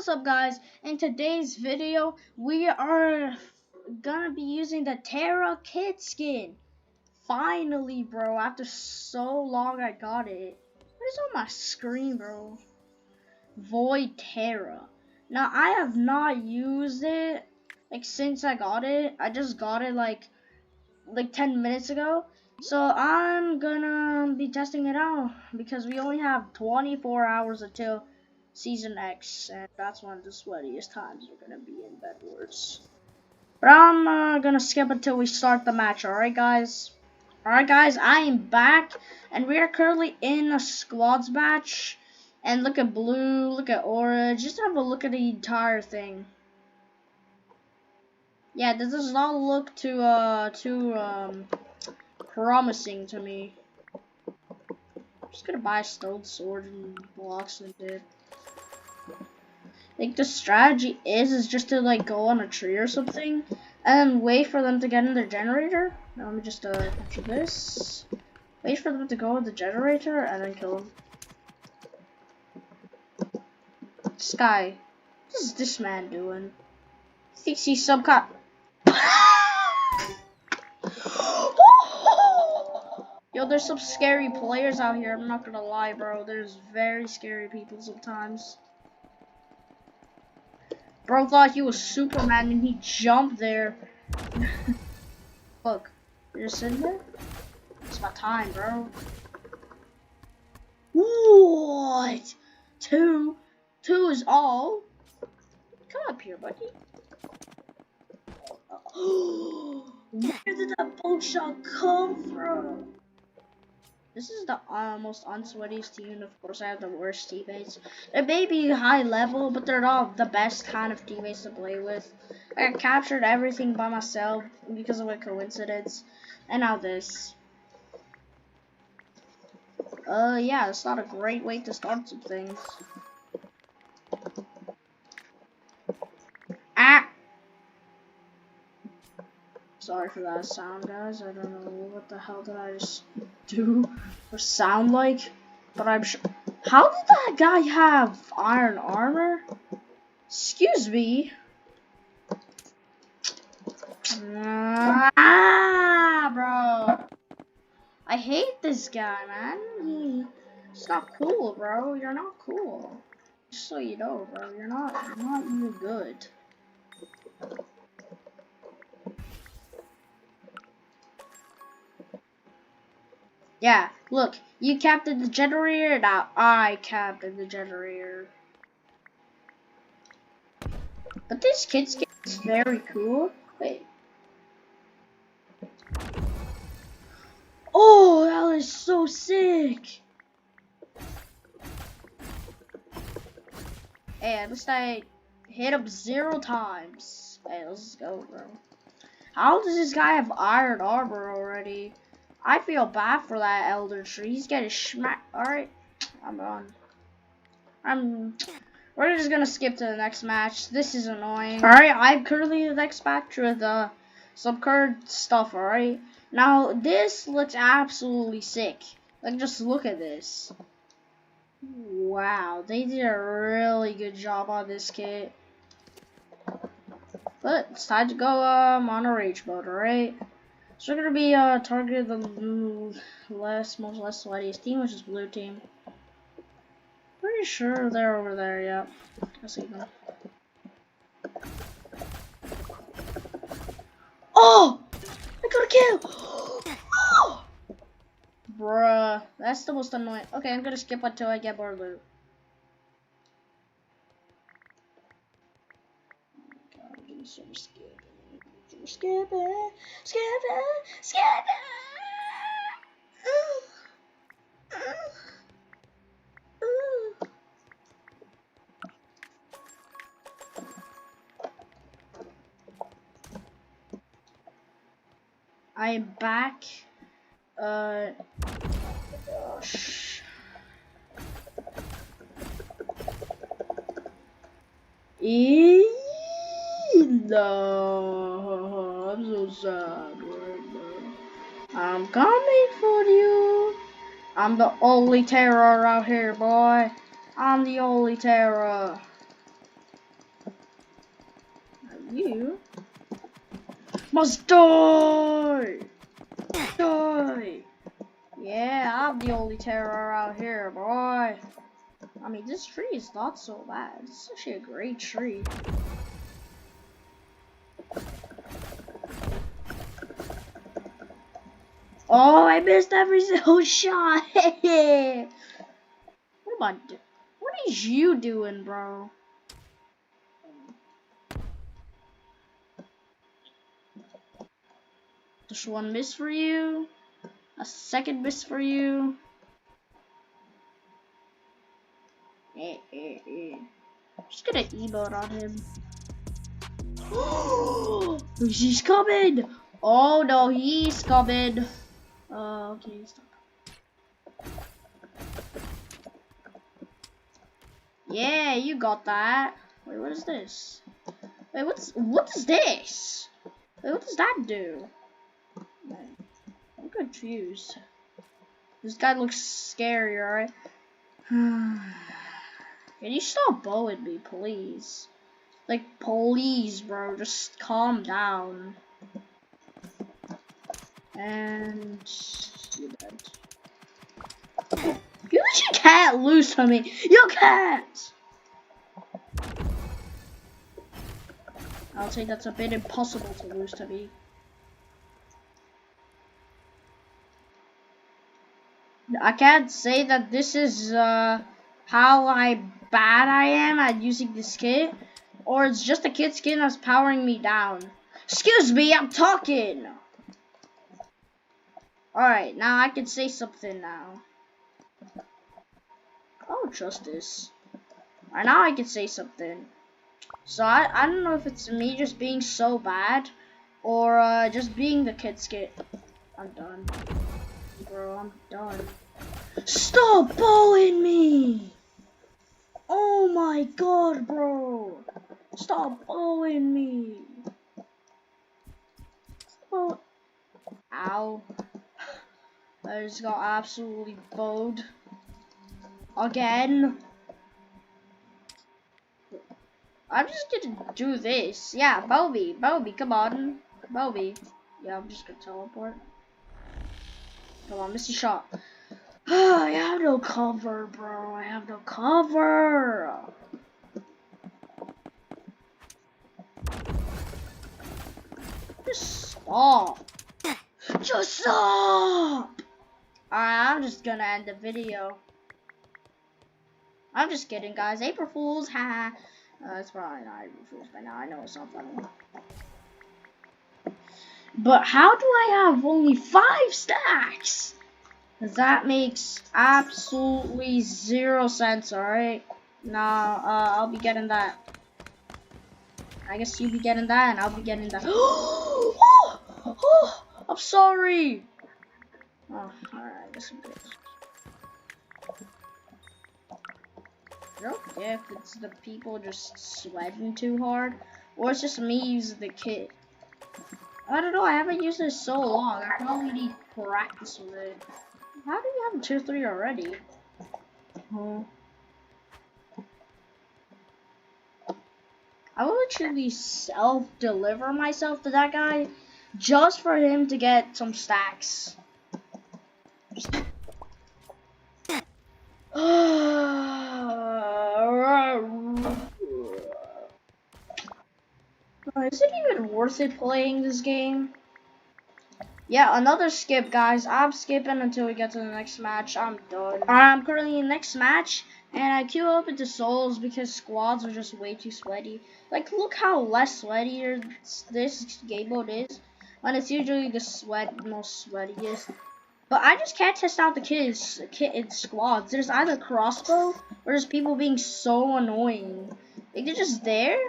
What's up, guys? In today's video, we are gonna be using the Terra kit skin. Finally, bro, after so long I got it. What is on my screen, bro? Void Terra. Now, I have not used it like since I got it. I just got it like 10 minutes ago. So I'm gonna be testing it out because we only have 24 hours until Season X, and that's one of the sweatiest times we're gonna be in Bedwars. But I'm gonna skip until we start the match, alright guys? Alright guys, I am back, and we are currently in a squads match. And look at blue, look at orange, just have a look at the entire thing. Yeah, this does not look too promising to me. I'm just gonna buy a stone sword and blocks and did. I think the strategy is just to like go on a tree or something and then wait for them to get in the generator. Now let me just capture this. Wait for them to go in the generator and then kill them. This guy, what is this man doing? Thinks he's some kind. Yo, there's some scary players out here. I'm not gonna lie, bro. There's very scary people sometimes. Bro thought he was Superman and he jumped there. Look, you're just sitting there? It's my time, bro. What? Two is all? Come up here, buddy. Where did that bolt shot come from? This is the most unsweatiest team, and of course I have the worst teammates. They may be high level, but they're not the best kind of teammates to play with. I captured everything by myself because of a coincidence. And now this. Yeah, it's not a great way to start some things. Ah! Sorry for that sound, guys. I don't know what the hell did I just do or sound like, but I'm sure. How did that guy have iron armor? Excuse me. Bro. I hate this guy, man. He's not cool, bro. You're not cool. Just so you know, bro. You're not even good. Yeah, look, you captured the generator, now I captured the generator. But this kid skin is very cool. Wait. Oh, that is so sick. Hey, at least I hit him 0 times. Hey, let's go, bro. How does this guy have iron armor already? I feel bad for that elder tree. He's getting smacked. Alright, I'm done. We're just gonna skip to the next match. This is annoying. Alright, I'm currently in the next match with some current stuff, alright? Now, this looks absolutely sick. Like, just look at this. Wow, they did a really good job on this kit. But it's time to go on a rage mode, alright? So we're gonna be targeting the most sweatiest team, which is blue team. Pretty sure they're over there, yeah. I see them. Oh! I got a kill! Oh! Bruh, that's the most annoying. Okay, I'm gonna skip until I get more loot. God, I'm getting so scared. Skip it. I am back. Gosh. No, I'm so sad right now. I'm coming for you. I'm the only terror out here, boy. I'm the only terror. You must die! Die! Yeah, I'm the only terror out here, boy. I mean, this tree is not so bad. It's actually a great tree. Oh, I missed every single shot. What am I doing? What is you doing, bro? Just one miss for you. A second miss for you. Just gonna emote on him. He's coming! Oh no, he's coming. Okay, stop. Yeah, you got that. Wait, what is this? Wait, what is this? Wait, what does that do? I'm confused. This guy looks scary, alright? Can you stop bowing me, please? Like, please, bro, just calm down. And you're dead. You can't lose to me. You can't. I'll say that's a bit impossible to lose to me. I can't say that this is how bad I am at using this kit, or it's just a kid skin that's powering me down. Excuse me, I'm talking. Alright, now I can say something now. I don't trust this. Alright, now I can say something. So I don't know if it's me just being so bad, or just being the kid skin. I'm done. Bro, I'm done. Stop bowling me! Oh my god, bro! Stop bowling me! Oh. Ow. I just got absolutely bowed. Again. I'm just gonna do this. Yeah, bow me, come on. Bow me. Yeah, I'm just gonna teleport. Come on, miss a shot. I have no cover, bro. I have no cover. Just stop. Just stop. Alright, I'm just gonna end the video. I'm just kidding, guys. April Fools, haha. It's probably not April Fools by now. I know it's not funny. But how do I have only 5 stacks? That makes absolutely 0 sense, alright? Nah, I'll be getting that. I guess you'll be getting that, and I'll be getting that. Oh, I'm sorry! Oh, alright, I guess I'm good. I don't care if it's the people just sweating too hard, or it's just me using the kit. I don't know, I haven't used it so long. I probably need practice with it. How do you have a tier 3 already? I will literally self-deliver myself to that guy just for him to get some stacks. Is it even worth it playing this game? Yeah, another skip, guys. I'm skipping until we get to the next match. I'm done. I'm currently in the next match, and I queue up into solos because squads are just way too sweaty. Like, look how less sweaty this game mode is, when it's usually the most sweatiest. But I just can't test out the kit in squads. There's either crossbow, or there's people being so annoying. Like, they're just there.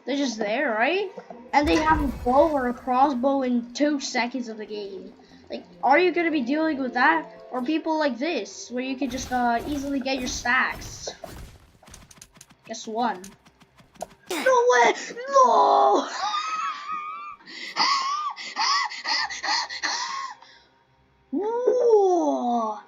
They're just there, right? And they have a bow or a crossbow in 2 seconds of the game. Like, are you gonna be dealing with that? Or people like this, where you can just easily get your stacks? Guess one. No way! No! Whoa!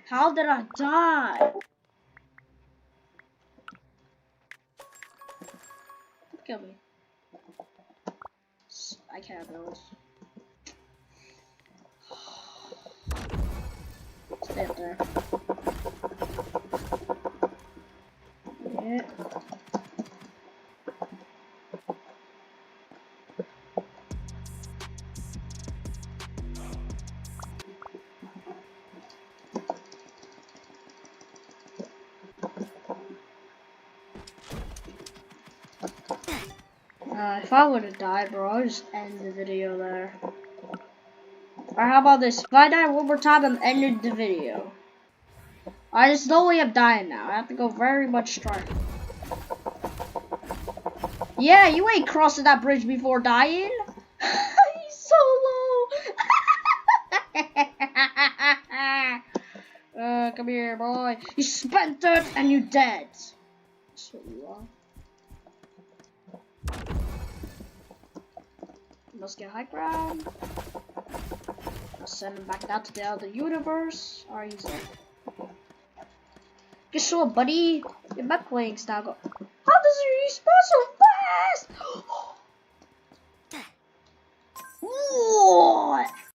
How did I die? Kill me. I can't build. Stay up there. Yeah. If I would have died, bro, I'll just end the video there. Or how about this? If I die one more time, I'm ending the video. There's no way I'm dying now. I have to go very much stronger. Yeah, you ain't crossing that bridge before dying. He's so low. Come here, boy. You spent it and you dead. That's what you are. Let's get high ground. I'll send him back down to the other universe. Alright, he's there. Guess what, buddy? Your map playing style go. How does he